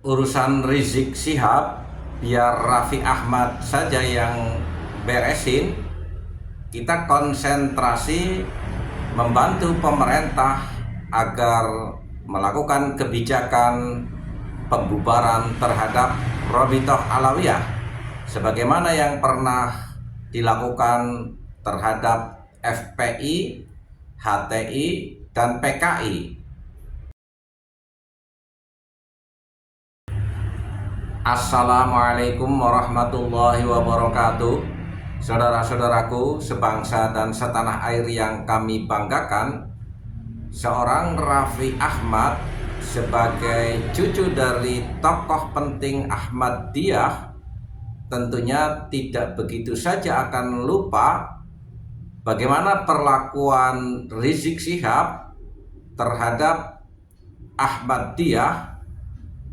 urusan Rizik Syihab biar Raffi Ahmad saja yang beresin. Kita konsentrasi membantu pemerintah agar melakukan kebijakan pembubaran terhadap Robitoh Alawiyah sebagaimana yang pernah dilakukan terhadap FPI, HTI, dan PKI. Assalamualaikum warahmatullahi wabarakatuh. Saudara-saudaraku sebangsa dan setanah air yang kami banggakan, seorang Raffi Ahmad sebagai cucu dari tokoh penting Ahmadiyah tentunya tidak begitu saja akan lupa bagaimana perlakuan Rizik Syihab terhadap Ahmadiyah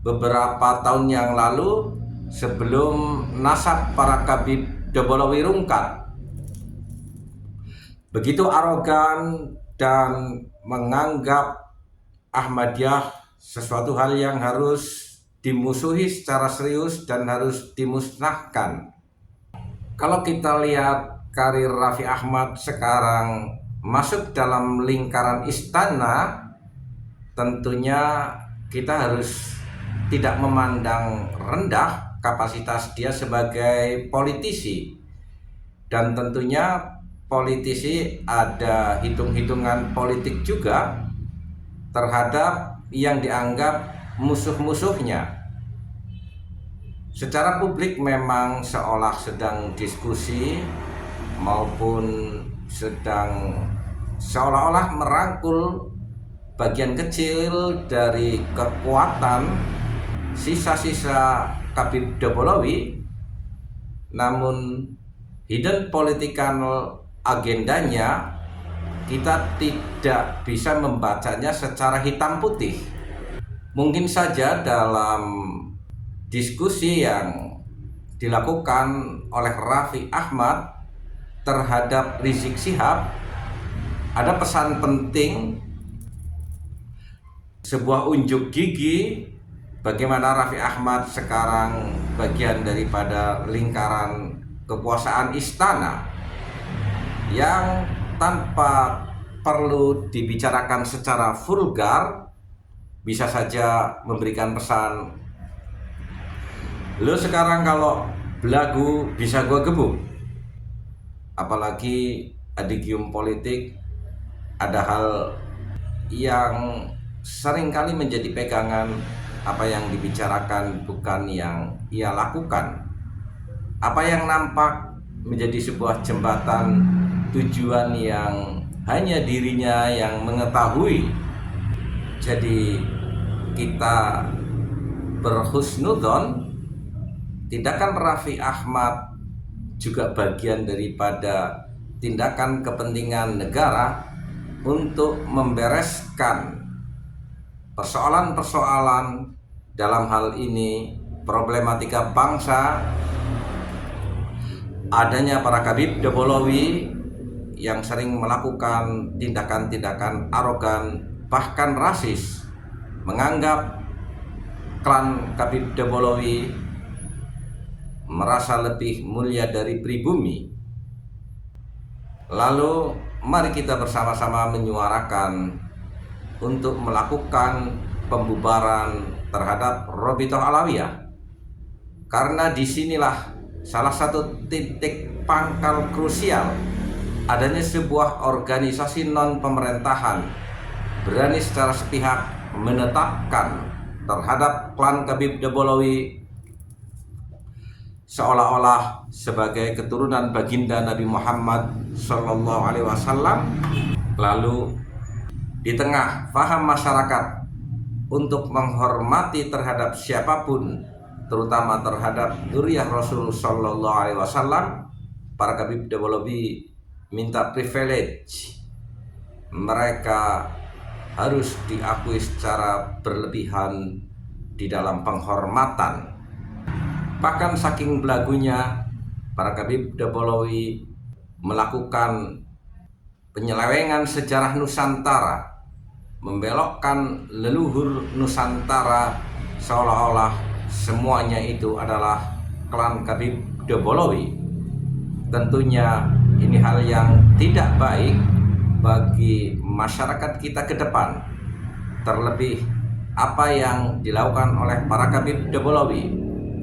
beberapa tahun yang lalu sebelum nasab para Kabib Dobolowi rungkat. Begitu arogan dan menganggap Ahmadiyah sesuatu hal yang harus dimusuhi secara serius dan harus dimusnahkan. Kalau kita lihat karir Raffi Ahmad sekarang masuk dalam lingkaran istana, tentunya kita harus tidak memandang rendah kapasitas dia sebagai politisi, dan tentunya politisi ada hitung-hitungan politik juga terhadap yang dianggap musuh-musuhnya. Secara publik memang seolah sedang diskusi maupun sedang seolah-olah merangkul bagian kecil dari kekuatan sisa-sisa Kabib Dobolowi, namun hidden political agendanya kita tidak bisa membacanya secara hitam putih. Mungkin saja dalam diskusi yang dilakukan oleh Raffi Ahmad terhadap Rizik Syihab ada pesan penting, sebuah unjuk gigi bagaimana Raffi Ahmad sekarang bagian daripada lingkaran kekuasaan istana yang tanpa perlu dibicarakan secara vulgar bisa saja memberikan pesan, lo sekarang kalau belagu bisa gua gebuk. Apalagi adigium politik ada hal yang seringkali menjadi pegangan, apa yang dibicarakan bukan yang ia lakukan. Apa yang nampak menjadi sebuah jembatan tujuan yang hanya dirinya yang mengetahui. Jadi kita berhusnudzon, tindakan Raffi Ahmad juga bagian daripada tindakan kepentingan negara untuk membereskan persoalan-persoalan, dalam hal ini problematika bangsa, adanya para Kabib Dobolowi yang sering melakukan tindakan-tindakan arogan bahkan rasis, menganggap klan Kabib Dobolowi merasa lebih mulia dari pribumi. Lalu mari kita bersama-sama menyuarakan untuk melakukan pembubaran terhadap Robitoh Alawiyah, karena disinilah salah satu titik pangkal krusial adanya sebuah organisasi non pemerintahan berani secara sepihak menetapkan terhadap klan Kabib Dobolowi seolah-olah sebagai keturunan baginda Nabi Muhammad SAW. Lalu di tengah paham masyarakat untuk menghormati terhadap siapapun, terutama terhadap dzurriyyah Rasul sallallahu alaihi wasallam, para Kabib Dobolowi minta privilege. Mereka harus diakui secara berlebihan di dalam penghormatan. Bahkan saking belagunya para Kabib Dobolowi melakukan penyelewengan sejarah Nusantara, membelokkan leluhur Nusantara seolah-olah semuanya itu adalah klan Khabib Dobolowi. Tentunya ini hal yang tidak baik bagi masyarakat kita ke depan. Terlebih apa yang dilakukan oleh para Khabib Dobolowi,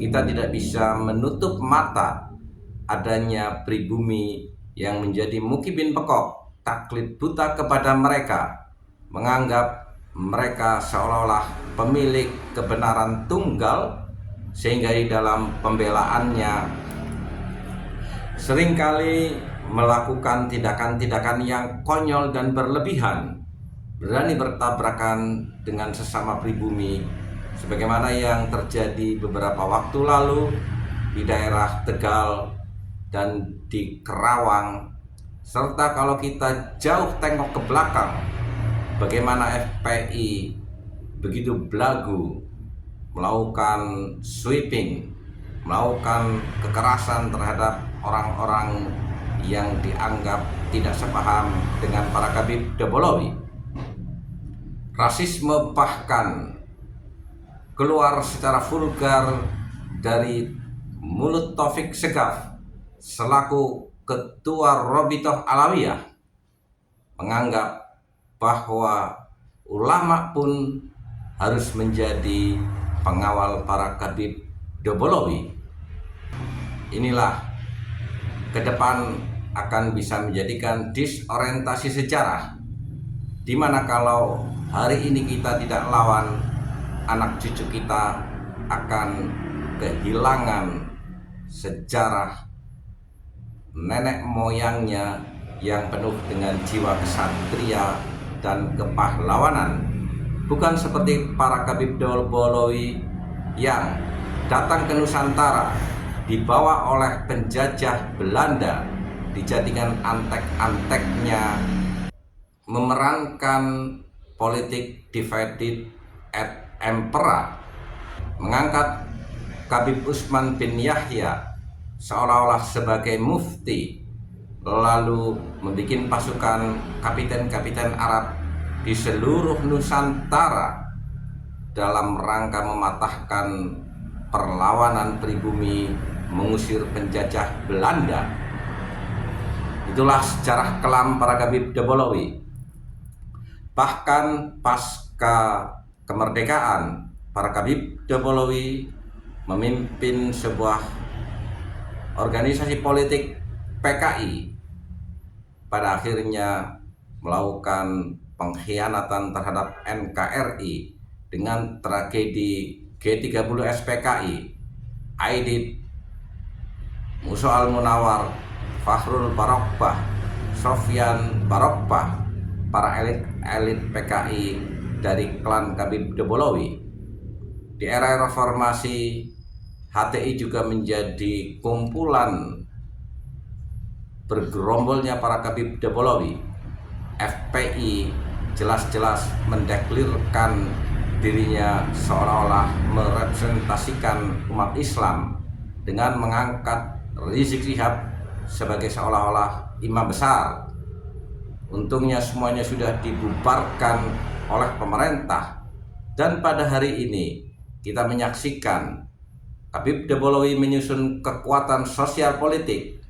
kita tidak bisa menutup mata adanya pribumi yang menjadi mukibin pekok, taklid buta kepada mereka, menganggap mereka seolah-olah pemilik kebenaran tunggal, sehingga di dalam pembelaannya seringkali melakukan tindakan-tindakan yang konyol dan berlebihan, berani bertabrakan dengan sesama pribumi, sebagaimana yang terjadi beberapa waktu lalu di daerah Tegal dan di Kerawang. Serta kalau kita jauh tengok ke belakang, bagaimana FPI begitu belagu melakukan sweeping, melakukan kekerasan terhadap orang-orang yang dianggap tidak sepaham dengan para Khabib Dobolowi. Rasisme bahkan keluar secara vulgar dari mulut Taufik Segaf selaku Ketua Robitoh Alawiyah, menganggap bahwa ulama pun harus menjadi pengawal para Khabib Dobolowi. Inilah ke depan akan bisa menjadikan disorientasi sejarah, di mana kalau hari ini kita tidak lawan, anak cucu kita akan kehilangan sejarah nenek moyangnya yang penuh dengan jiwa kesatria dan kepahlawanan. Bukan seperti para Khabib Dobolowi yang datang ke Nusantara dibawa oleh penjajah Belanda, dijadikan antek-anteknya, memerankan politik divided et impera, mengangkat Khabib Utsman bin Yahya seolah-olah sebagai mufti, lalu membuat pasukan kapiten-kapiten Arab di seluruh Nusantara dalam rangka mematahkan perlawanan pribumi mengusir penjajah Belanda. Itulah sejarah kelam para Khabib Dobolowi. Bahkan pasca kemerdekaan, para Khabib Dobolowi memimpin sebuah organisasi politik PKI, pada akhirnya melakukan pengkhianatan terhadap NKRI dengan tragedi G30 SPKI, Aidit, Musa Al-Munawar, Fakhrul Barokbah, Sofyan Barokbah, para elit PKI dari klan Khabib Dobolowi. Di era reformasi, HTI juga menjadi kumpulan bergerombolnya para Khabib Dobolowi. FPI jelas-jelas mendeklirkan dirinya seolah-olah merepresentasikan umat Islam dengan mengangkat Rizik Syihab sebagai seolah-olah imam besar. Untungnya semuanya sudah dibubarkan oleh pemerintah, dan pada hari ini kita menyaksikan Khabib Dobolowi menyusun kekuatan sosial politik,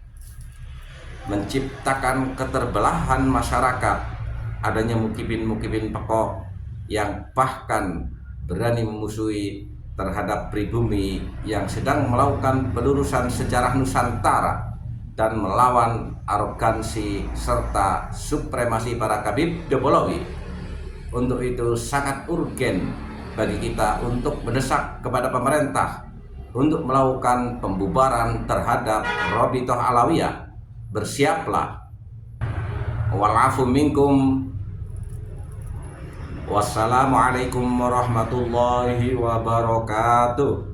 menciptakan keterbelahan masyarakat, adanya mukibin-mukibin pekok yang bahkan berani memusuhi terhadap pribumi yang sedang melakukan pelurusan sejarah Nusantara dan melawan arogansi serta supremasi para Khabib Dobolowi. Untuk itu sangat urgen bagi kita untuk mendesak kepada pemerintah untuk melakukan pembubaran terhadap Robitoh Alawiyah. Bersiaplah. Walafu minkum. Wassalamualaikum warahmatullahi wabarakatuh.